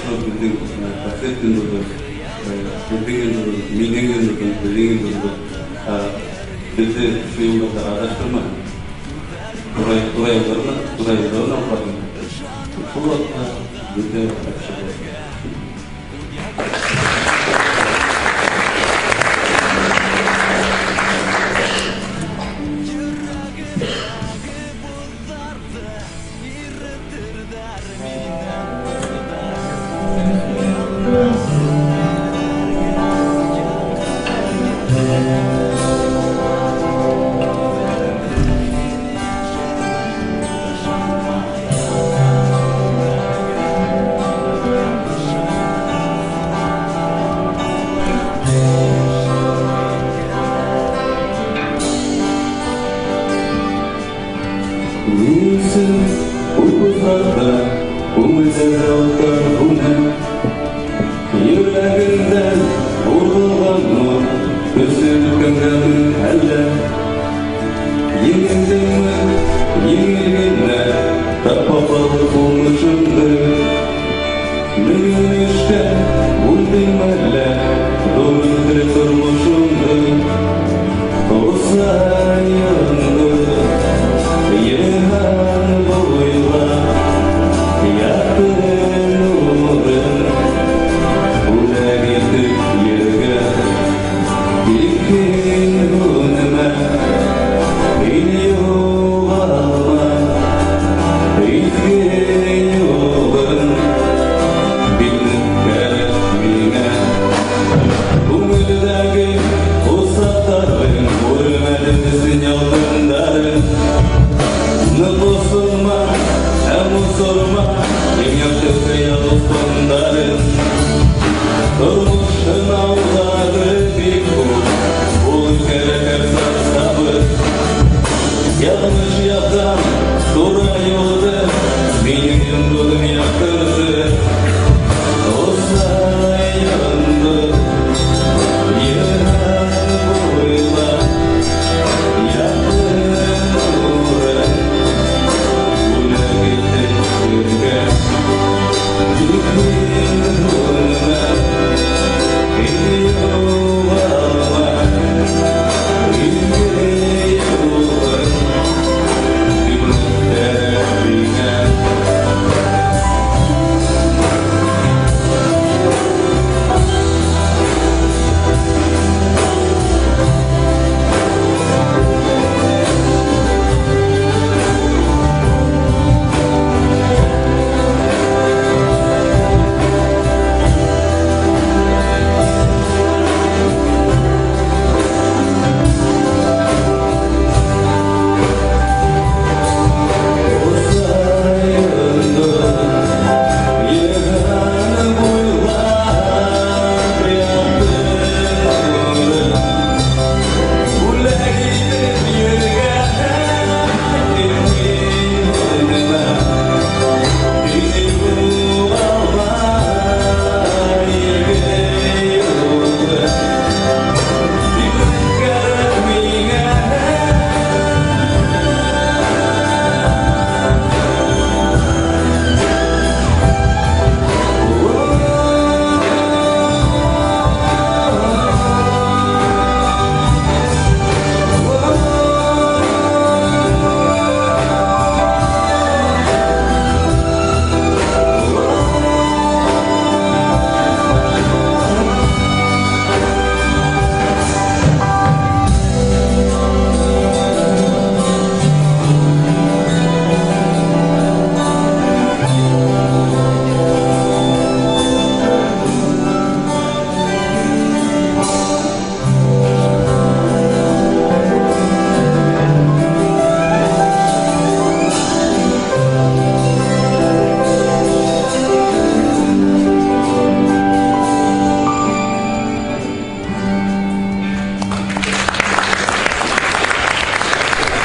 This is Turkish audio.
ошо биздин концерттин меңдеген бізді шүйімді адаштырма, турайыларына алғадың. Бұл атта бізді әпшілер. Yüreğinden vurgulan nur, üzülgün elle. Yenildin mi, yenilginle, tapabalık olmuşumdur. Bugün işte buldum elle, doğrudur durmuşumdur. Olsa yandı, yılan boyla, yakın nurun. Ula gittik yerge, dikin günüme, biliyor alma, izgin yolun, bildik gelmine. Umudaki o satarın, vurmadın sinyalınların. Nıbıslma, hem usulma, dünyası yalısınların. Durmuşsun ağları bir kul, bul gerekir sabır. Yanlış yapsam, dura yolda, benim yıldızım yaktırdı. Olsa yandı, yılan boyla, yakın nurun. Ula gittik yerge, dikin